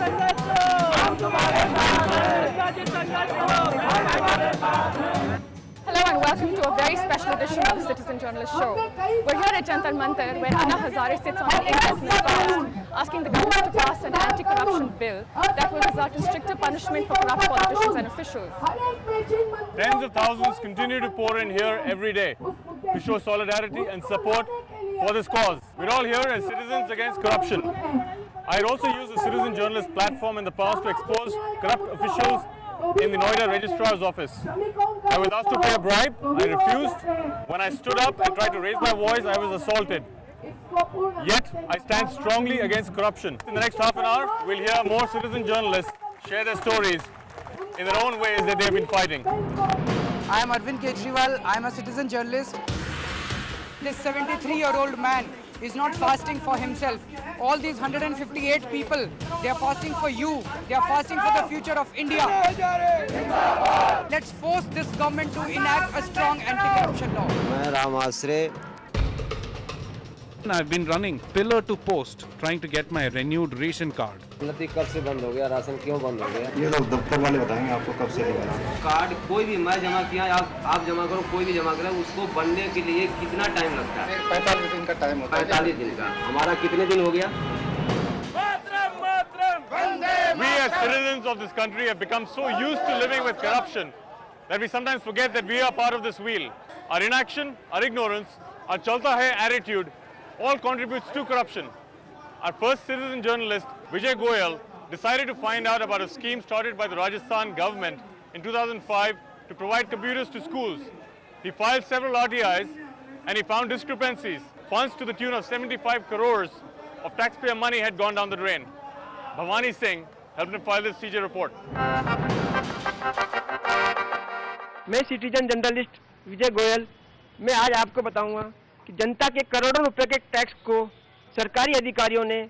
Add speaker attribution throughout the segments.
Speaker 1: Hello and welcome to a very special edition of the Citizen Journalist Show. We're here at Jantar Mantar where Anna Hazare sits on the indefinite bench asking the government to pass an anti-corruption bill that will result in stricter punishment for corrupt politicians and officials.
Speaker 2: Tens of thousands continue to pour in here every day to show solidarity and support for this cause. We're all here as citizens against corruption. I had also used the Citizen Journalist platform in the past to expose corrupt officials in the Noida Registrar's office. I was asked to pay a bribe. I refused. When I stood up and tried to raise my voice, I was assaulted. Yet, I stand strongly against corruption. In the next half an hour, we'll hear more citizen journalists share their stories in their own ways that they've been fighting.
Speaker 3: I am Arvind Kejriwal. I am a citizen journalist. This 73-year-old man is not fasting for himself. All these 158 people, they are fasting for you. They are fasting for the future of India. Let's force this government to enact a strong anti-corruption law.
Speaker 4: I've been running pillar to post trying to get my renewed ration card.
Speaker 5: कब से बंद हो गया, ration क्यों बंद हो गया?
Speaker 6: ये लोग दफ्तर वाले बताएंगे आपको कब से लेना।
Speaker 5: कार्ड कोई भी मैं जमा किया, आप जमा करो, कोई भी जमा करे, उसको बनने के लिए कितना टाइम लगता है?
Speaker 6: 45 दिन का टाइम होता है।
Speaker 5: 45 दिन का। हमारा कितने दिन हो गया?
Speaker 2: We as citizens of this country have become so used to living with corruption that we sometimes forget that we are part of this wheel. Our inaction, our ignorance, our chalta hai attitude all contributes to corruption. Our first citizen journalist, Vijay Goyal, decided to find out about a scheme started by the Rajasthan government in 2005 to provide computers to schools. He filed several RTIs and he found discrepancies. Funds to the tune of 75 crores of taxpayer money had gone down the drain. Bhavani Singh helped him file this CJ report.
Speaker 7: मैं citizen journalist विजय गोयल, मैं आज आपको बताऊंगा कि जनता के करोड़ों रुपए के टैक्स को सरकारी अधिकारियों ने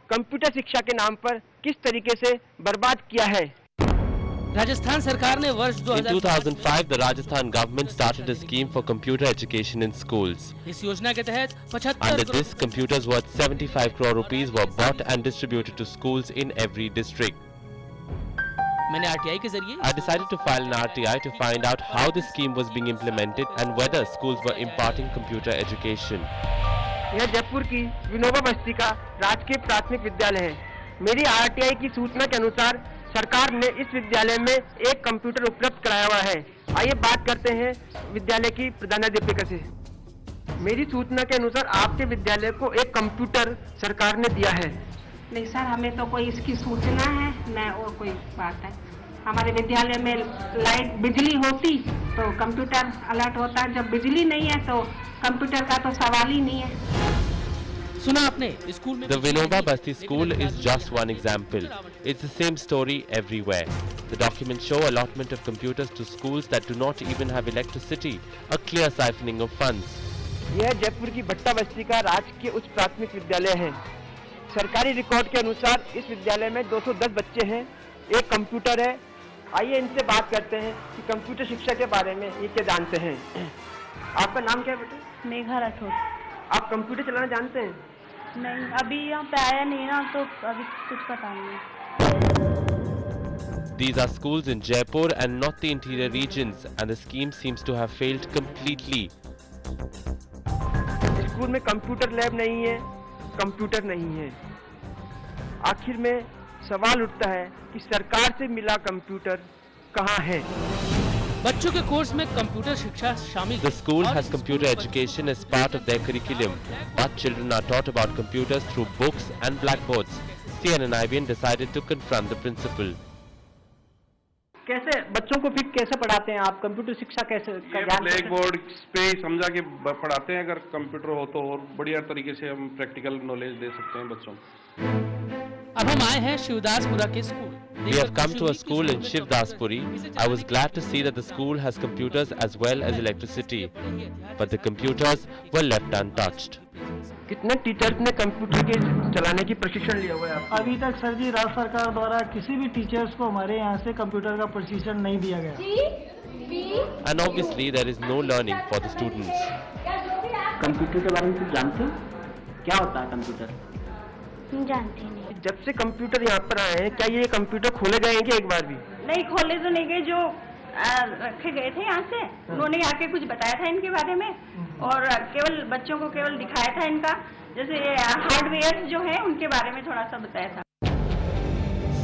Speaker 7: कंप्यूटर शिक्षा के नाम पर किस तरीके से बर्बाद किया है।
Speaker 8: राजस्थान सरकार ने वर्ष
Speaker 9: In 2005, the Rajasthan government started a scheme for computer education in schools.
Speaker 8: इस योजना के तहत 75
Speaker 9: Under this, computers worth 75 crore rupees were bought and distributed to schools in every district.
Speaker 8: मैंने आरटीआई के जरिए
Speaker 9: I decided to file an RTI to find out how the scheme was being implemented and whether schools were imparting computer education.
Speaker 7: यह जयपुर की विनोबा बस्ती का राजकीय प्राथमिक विद्यालय है। मेरी आरटीआई की सूचना के अनुसार सरकार ने इस विद्यालय में एक कंप्यूटर उपलब्ध कराया हुआ है। आइए बात करते हैं विद्यालय की प्रधानाध्यापिका से। मेरी सूचना के अनुसार आपके विद्यालय को एक कंप्यूटर सरकार ने दिया है।
Speaker 10: नहीं सर, हमें तो कोई इसकी सूचना है न और कोई बात है। हमारे विद्यालय में लाइट बिजली होती तो कंप्यूटर अलर्ट होता, जब बिजली नहीं है तो कंप्यूटर का तो सवाल ही नहीं है।
Speaker 8: सुना आपने स्कूल में
Speaker 9: The Vinoba Basti school is just one example. It's the same story everywhere. The documents show allotment of computers to schools that do not even have electricity, a clear siphoning of funds.
Speaker 7: यह जयपुर की भट्टा बस्ती का राजकीय उच्च प्राथमिक विद्यालय है। सरकारी रिकॉर्ड के अनुसार इस विद्यालय में 210 बच्चे हैं, एक कंप्यूटर है। आइए इनसे बात करते हैं कि कंप्यूटर शिक्षा के बारे में ये क्या जानते हैं। आपका नाम क्या है बेटा?
Speaker 10: मेघा राठौर।
Speaker 7: आप कंप्यूटर चलाना जानते हैं?
Speaker 10: नहीं, अभी यहाँ पे आया नहीं ना, तो अभी कुछ पता नहीं।
Speaker 9: These are schools in Jaipur and not the interior regions, and the scheme seems to have failed completely.
Speaker 7: School में कंप्यूटर लैब नहीं है, कंप्यूटर नहीं है। आखिर में सवाल उठता है कि सरकार से मिला कंप्यूटर कहाँ है?
Speaker 8: बच्चों के कोर्स में कंप्यूटर शिक्षा शामिल है।
Speaker 9: The school has computer education as part of their curriculum, but children are taught about computers through books and blackboards. CNN IBN decided to confront the principal.
Speaker 7: कैसे बच्चों को फिर कैसे पढ़ाते हैं आप? कंप्यूटर शिक्षा कैसे?
Speaker 6: ब्लैक बोर्ड पे समझा के पढ़ाते हैं। अगर कंप्यूटर हो तो और बढ़िया तरीके से हम प्रैक्टिकल नॉलेज दे सकते हैं बच्चों को।
Speaker 8: अब हम आए हैं शिवदासपुरा के school.
Speaker 9: We have come to a school in Shivdaspuri. I was glad to see that the school has computers as well as electricity, but the computers were left untouched.
Speaker 7: कितने टीचर्स ने कंप्यूटर के चलाने की प्रशिक्षण लिया हुआ है?
Speaker 11: अभी तक सर जी राज्य सरकार द्वारा किसी भी टीचर्स को हमारे यहाँ से कंप्यूटर का प्रशिक्षण नहीं दिया गया।
Speaker 9: And obviously there is no learning for the students.
Speaker 12: Computer के बारे में कुछ जानते हो? क्या होता है कंप्यूटर?
Speaker 10: जानती नहीं।
Speaker 7: जब से कंप्यूटर यहाँ पर आए हैं, क्या ये कंप्यूटर खोले गए हैं कि एक बार भी?
Speaker 10: नहीं खोले तो नहीं गए, जो रखे गए थे यहाँ से उन्होंने आके कुछ बताया था इनके बारे में और केवल बच्चों को केवल दिखाया था इनका, जैसे हार्डवेयर जो है उनके बारे में थोड़ा सा बताया था।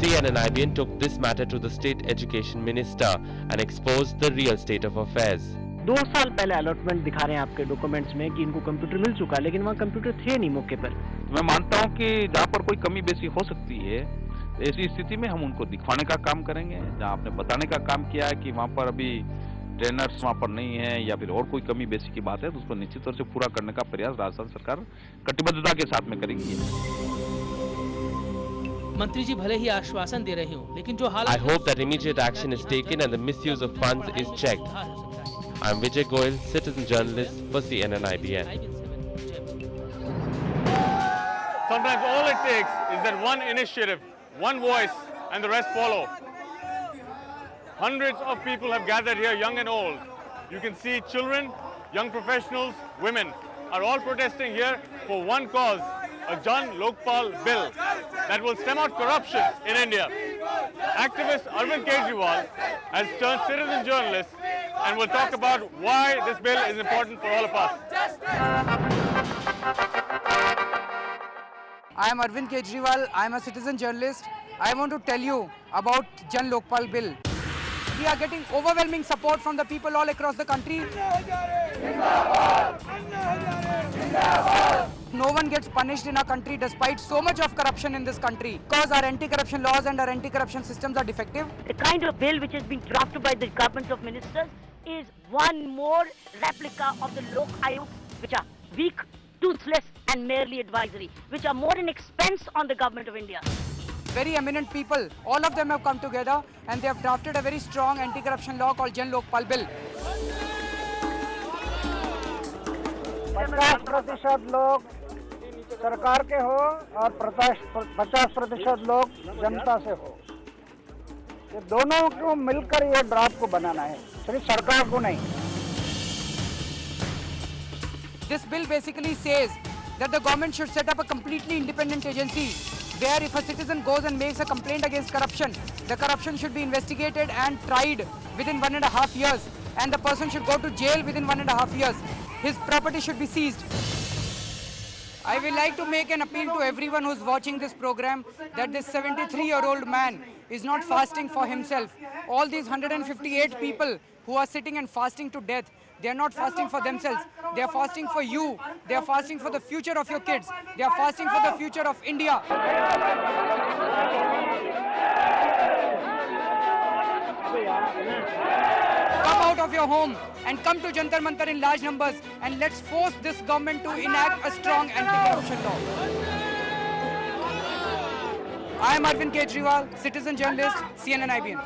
Speaker 9: CNN-IBN took this matter to the state education minister and exposed the real state of affairs.
Speaker 11: 2 साल पहले अलॉटमेंट दिखा रहे हैं आपके डॉक्यूमेंट्स में कि इनको कंप्यूटर मिल चुका है, लेकिन वहाँ कंप्यूटर थे नहीं मौके पर।
Speaker 6: मैं मानता हूँ कि जहाँ पर कोई कमी बेसी हो सकती है, ऐसी स्थिति में हम उनको दिखवाने का काम करेंगे। जहाँ आपने बताने का काम किया है कि वहाँ पर अभी ट्रेनर्स वहाँ पर नहीं है या फिर और कोई कमी बेसी की बात है, तो उसको निश्चित तौर से पूरा करने का प्रयास राजस्थान सरकार कटिबद्धता के साथ में करेगी।
Speaker 8: मंत्री जी भले ही आश्वासन दे रहे हो, लेकिन जो हालात
Speaker 9: I hope that immediate action is taken and the misuse of funds is checked. I'm Vijay Goyal, citizen journalist for CNN-IBN.
Speaker 2: Sometimes all it takes is that one initiative, one voice, and the rest follow. Hundreds of people have gathered here, young and old. You can see children, young professionals, women are all protesting here for one cause, a Jan Lokpal bill that will stem out corruption in India. Activist Arvind Kejriwal has turned citizen journalist and will talk about why this bill is important for all of us.
Speaker 3: I am Arvind Kejriwal. I am a citizen journalist. I want to tell you about Jan Lokpal bill. We are getting overwhelming support from the people all across the country. No one gets punished in our country despite so much of corruption in this country because our anti-corruption laws and our anti-corruption systems are defective.
Speaker 12: The kind of bill which has been drafted by the government of ministers is one more replica of the Lok Ayog, which are weak, toothless and merely advisory, which are more an expense on the government of India.
Speaker 3: Very eminent people, all of them have come together and they have drafted a very strong anti-corruption law called Jan Lokpal bill.
Speaker 11: 50% लोग सरकार के हो और 50% लोग जनता से हो, ये दोनों को मिलकर ये ड्राफ्ट को बनाना है, सिर्फ सरकार को नहीं।
Speaker 3: This bill basically says that the government should set up a completely independent agency where if a citizen goes and makes a complaint against corruption, the corruption should be investigated and tried within 1.5 years and the person should go to jail within 1.5 years. His property should be seized. I will like to make an appeal to everyone who is watching this program that this 73-year-old man is not fasting for himself. All these 158 people who are sitting and fasting to death, they are not fasting for themselves. They are fasting for you. They are fasting for the future of your kids. They are fasting for the future of India. Come out of your home and come to Jantar Mantar in large numbers and let's force this government to enact a strong anti-corruption law. I am Arvind Kejriwal, citizen journalist, CNN-IBN.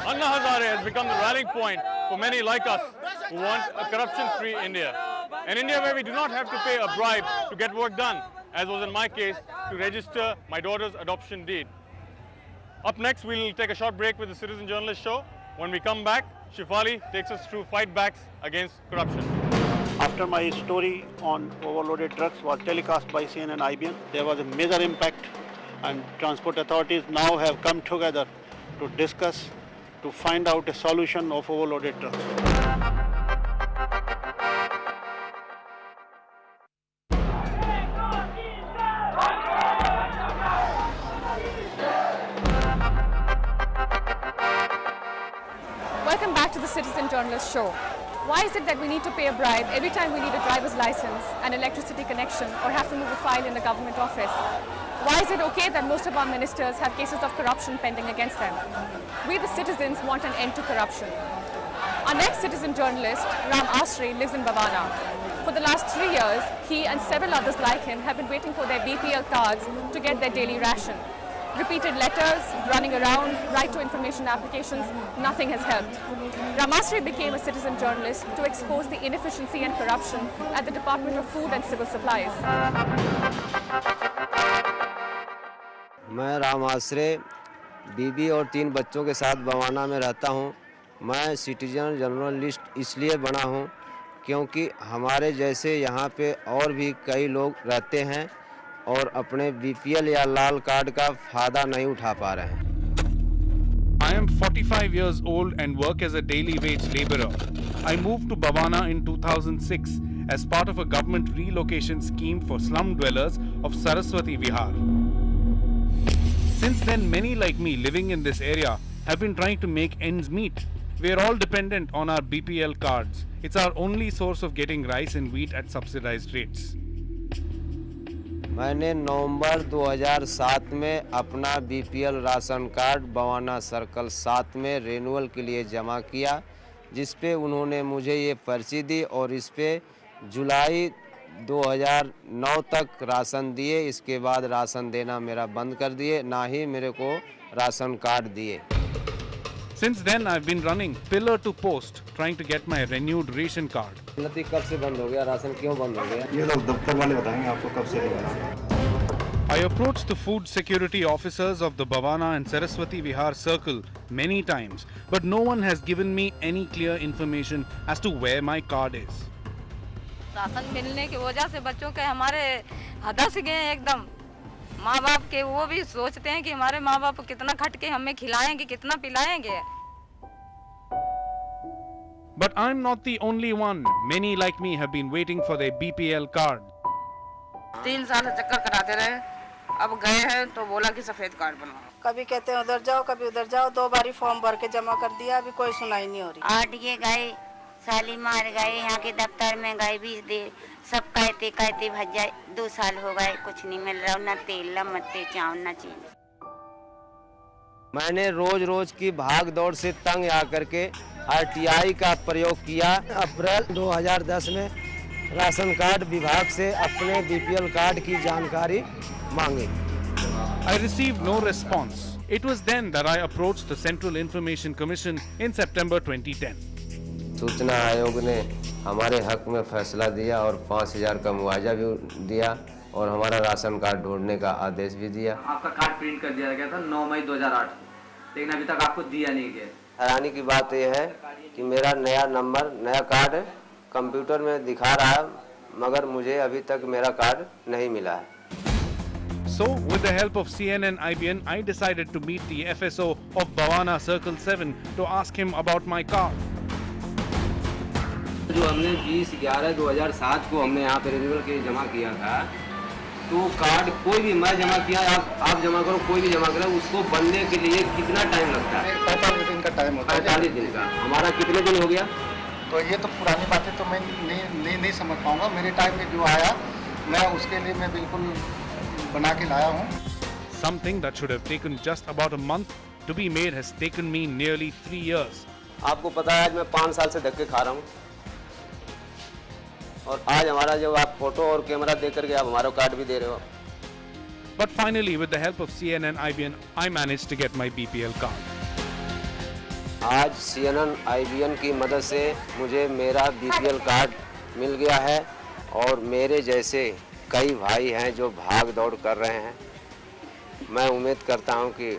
Speaker 2: Anna Hazare has become the rallying point for many like us who want a corruption-free India. An India where we do not have to pay a bribe to get work done, as was in my case, to register my daughter's adoption deed. Up next, we'll take a short break with the Citizen Journalist Show. When we come back, Shefali takes us through fight backs against corruption.
Speaker 13: After my story on overloaded trucks was telecast by CNN-IBN, there was a major impact and transport authorities now have come together to discuss, to find out a solution of overloaded trucks.
Speaker 1: Welcome back to the Citizen Journalist Show. Why is it that we need to pay a bribe every time we need a driver's license, an electricity connection, or have to move a file in a government office? Why is it okay that most of our ministers have cases of corruption pending against them? We the citizens want an end to corruption. Our next citizen journalist, Ram Asri, lives in Bavana. For the last 3 years, he and several others like him have been waiting for their BPL cards to get their daily ration. Repeated letters, running around, right to information applications, nothing has helped. Ramasri became a citizen journalist to expose the inefficiency and corruption at the Department of Food and Civil Supplies.
Speaker 14: मैं राम आश्रय बीबी और 3 बच्चों के साथ बवाना में रहता हूं। मैं सिटीजन जर्नलिस्ट इसलिए बना हूं क्योंकि हमारे जैसे यहाँ पे और भी कई लोग रहते हैं और अपने बीपीएल या लाल कार्ड का फायदा नहीं उठा पा रहे हैं।
Speaker 4: I am 45 years old and work as a daily wage laborer. I moved to Bhavana in 2006 as part of a government relocation scheme for slum dwellers of Saraswati Vihar. Since then, many like me living in this area have been trying to make ends meet. We are all dependent on our BPL cards. It's our only source of getting rice and wheat at subsidized rates.
Speaker 14: मैंने नवंबर 2007 में अपना BPL ration card Bawana circle 7 में renewal के लिए जमा किया, जिस पे उन्होंने मुझे ये पर्ची दी और इस पे जुलाई 2009 तक राशन दिए। इसके बाद राशन देना मेरा बंद कर दिए, ना ही मेरे को राशन कार्ड दिए।
Speaker 4: Since then, I've been running pillar to post, trying to get my renewed ration card.
Speaker 14: कब से बंद हो गया? राशन क्यों बंद हो गया?
Speaker 15: ये लोग दफ्तर वाले बताएंगे आपको कब से नहीं।
Speaker 4: I approached the food security officers of the Bhavana and Saraswati Vihar circle many times, but no one has given me any clear information as to where my card is.
Speaker 16: Ration मिलने की वजह से बच्चों के हमारे हदस गए एकदम। माँ बाप के वो भी सोचते हैं कि हमारे माँ बाप कितना खट के हमें खिलाएंगे, कितना पिलाएंगे।
Speaker 4: But I'm not the only one. Many like me have been waiting for their BPL card.
Speaker 16: 3 साल चक्कर कराते रहे, अब गए हैं तो बोला कि सफेद कार्ड बनाओ।
Speaker 17: कभी कहते हैं उधर जाओ, कभी उधर जाओ, 2 बारी फॉर्म भर के जमा कर दिया, अभी कोई सुनाई नहीं हो रही।
Speaker 18: आरटीए गए, शालीमार गए, यहाँ के दफ्तर में गए, 20 दिन सब कहते भज जाए। 2 साल हो गए, कुछ नहीं मिल रहा, ना तेल, ना मत्ते, चावल, ना चीनी।
Speaker 14: मैंने रोज की भाग दौड़ से तंग आकर के आरटीआई का प्रयोग किया। अप्रैल 2010 में राशन कार्ड विभाग से अपने बीपीएल कार्ड की जानकारी मांगी।
Speaker 4: I received no response. It was then that I approached the Central Information Commission in September 2010.
Speaker 14: सूचना आयोग ने हमारे हक में फैसला दिया और 5000 का मुआवजा भी दिया और हमारा राशन कार्ड ढूंढने का आदेश भी दिया।
Speaker 5: आपका कार्ड प्रिंट कर दिया गया था 9 मई 2008, लेकिन अभी तक आपको दिया नहीं गया।
Speaker 14: हैरानी की बात यह है कि मेरा नया नंबर, नया कार्ड कंप्यूटर में दिखा रहा है, मगर मुझे अभी तक मेरा कार्ड नहीं मिला है।
Speaker 4: So, with the help of CNN IBN, I decided to meet the FSO of Bhavana Circle 7 to ask him about my card.
Speaker 5: जो हमने 20/11/2007 को हमने यहाँ पे रिन्यूअल के लिए जमा किया था, तो कार्ड कोई भी मैं जमा किया, आप जमा करो, कोई भी जमा करे, उसको बनने के लिए कितना टाइम लगता है?
Speaker 15: 45 दिन का टाइम होता है।
Speaker 5: 45 दिन का। हमारा कितने दिन हो गया?
Speaker 15: तो ये तो पुरानी बातें तो मैं नहीं समझ पाऊंगा। मेरे टाइम में जो आया, मैं उसके लिए मैं बिल्कुल बना के लाया हूँ।
Speaker 4: Something that should have taken just about a month to be made has taken me nearly 3 years.
Speaker 14: आपको पता है आज मैं 5 साल से धक्के खा रहा हूँ और आज हमारा जो आप फोटो और कैमरा देख करके आप हमारा कार्ड भी दे रहे हो।
Speaker 4: But finally, with the help of CNN IBN, I managed to get my BPL card.
Speaker 14: आज CNN IBN की मदद से मुझे मेरा BPL कार्ड मिल गया है और मेरे जैसे कई भाई हैं जो भाग दौड़ कर रहे हैं। मैं उम्मीद करता हूं कि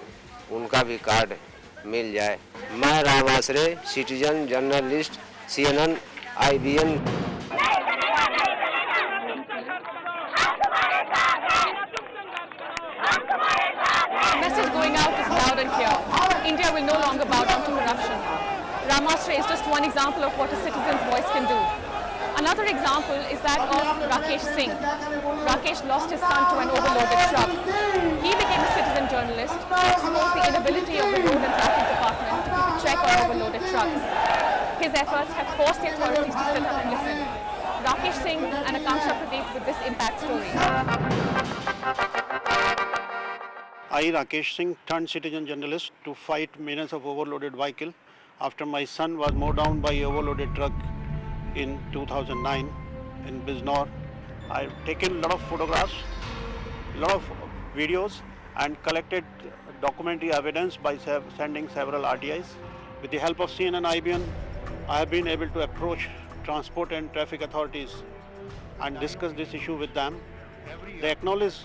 Speaker 14: उनका भी कार्ड मिल जाए। मैं Ram Asre, citizen journalist, CNN IBN।
Speaker 1: Message going out is loud and clear. India will no longer bow down to corruption. Ramasre is just one example of what a citizen's voice can do. Another example is that of Rakesh Singh. Rakesh lost his son to an overloaded truck. He became a citizen journalist to expose the inability of the Road and Traffic Department to keep a check on overloaded trucks. His efforts have forced the authorities to sit up and listen. Rakesh Singh and Akanksha Pradeep with this impact story.
Speaker 13: I, Rakesh Singh, turned citizen journalist to fight menace of overloaded vehicle after my son was mowed down by overloaded truck in 2009 in Biznor. I've taken a lot of photographs, a lot of videos and collected documentary evidence by sending several RTIs. With the help of CNN IBN, I have been able to approach transport and traffic authorities and discuss this issue with them. They acknowledge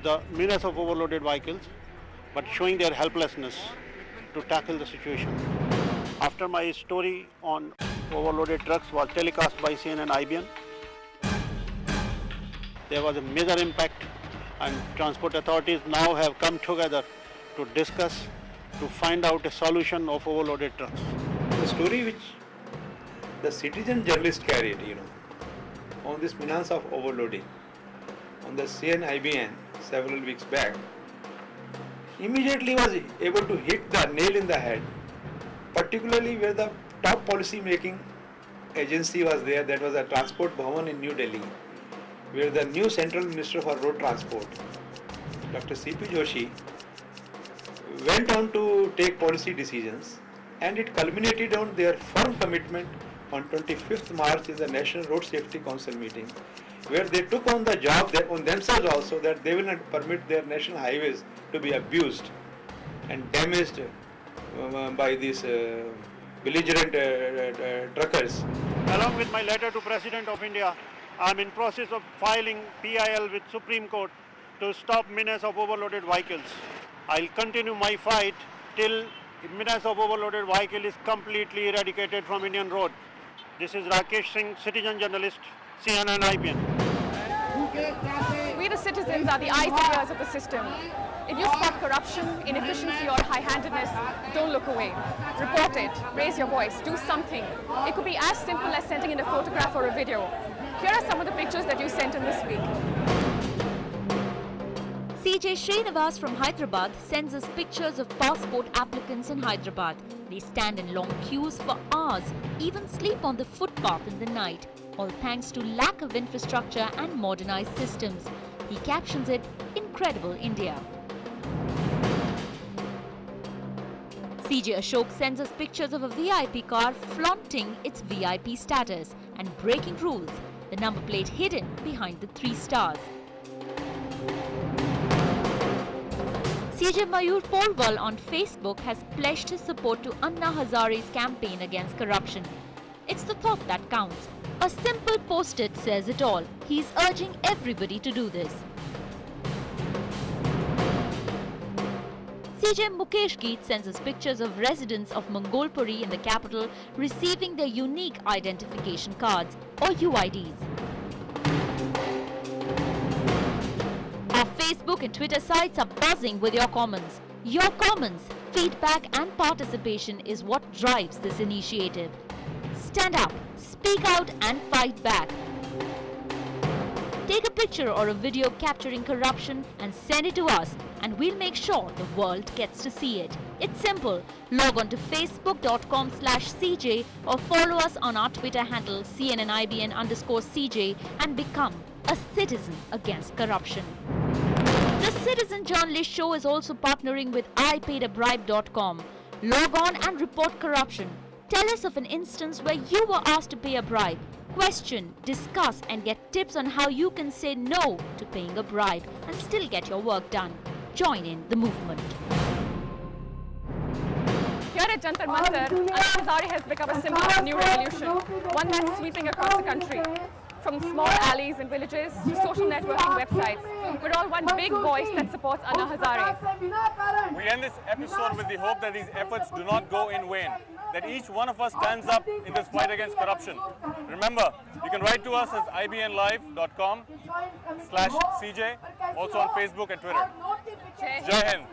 Speaker 13: the menace of overloaded vehicles, but showing their helplessness to tackle the situation. After my story on overloaded trucks was telecast by CNN IBN. There was a major impact, and transport authorities now have come together to discuss, to find out a solution of overloaded trucks.
Speaker 19: The story which the citizen journalist carried, on this menace of overloading on the CNN-IBN several weeks back, immediately was able to hit the nail in the head, particularly where the top policy making agency was there, that was a Transport Bhavan in New Delhi, where the new Central Minister for Road Transport, Dr. C.P. Joshi, went on to take policy decisions, and it culminated on their firm commitment on 25th March in the National Road Safety Council meeting, where they took on the job on themselves also that they will not permit their national highways to be abused and damaged by these belligerent truckers.
Speaker 13: Along with my letter to President of India, I am in process of filing PIL with Supreme Court to stop menace of overloaded vehicles. I'll continue my fight till menace of overloaded vehicle is completely eradicated from Indian road. This is Rakesh Singh, citizen journalist, CNN IBN.
Speaker 1: We the citizens are the eyes and ears of the system. If you spot corruption, inefficiency or high-handedness, don't look away. Report it, raise your voice, do something. It could be as simple as sending in a photograph or a video. Here are some of the pictures that you sent in this week.
Speaker 20: CJ Srinivas from Hyderabad sends us pictures of passport applicants in Hyderabad. They stand in long queues for hours, even sleep on the footpath in the night, all thanks to lack of infrastructure and modernized systems. He captions it, "Incredible India." CJ Ashok sends us pictures of a VIP car flaunting its VIP status and breaking rules, the number plate hidden behind the 3 stars. CJ Mayur Polwal on Facebook has pledged his support to Anna Hazare's campaign against corruption. It's the thought that counts. A simple post-it says it all. He's urging everybody to do this. CJ Mukesh Geet sends us pictures of residents of Mongolpuri in the capital receiving their unique identification cards or UIDs. Our Facebook and Twitter sites are buzzing with your comments. Your comments, feedback and participation is what drives this initiative. Stand up, speak out and fight back. Take a picture or a video capturing corruption and send it to us, and we'll make sure the world gets to see it. It's simple. Log on to facebook.com/CJ or follow us on our Twitter handle CNNIBN_CJ and become a citizen against corruption. The Citizen Journalist Show is also partnering with IPaidAbribe.com. Log on and report corruption. Tell us of an instance where you were asked to pay a bribe. Question, discuss and get tips on how you can say no to paying a bribe and still get your work done. Join in the movement.
Speaker 1: Here at Jantar Mantar, Anna Hazare has become a symbol of new revolution, one that's sweeping across the country. From small alleys and villages to social networking websites, we're all one big voice that supports Anna Hazare.
Speaker 2: We end this episode with the hope that these efforts do not go in vain, that each one of us stands up in this fight against corruption. Remember, you can write to us at ibnlive.com/CJ, also on Facebook and Twitter. Jai Hind.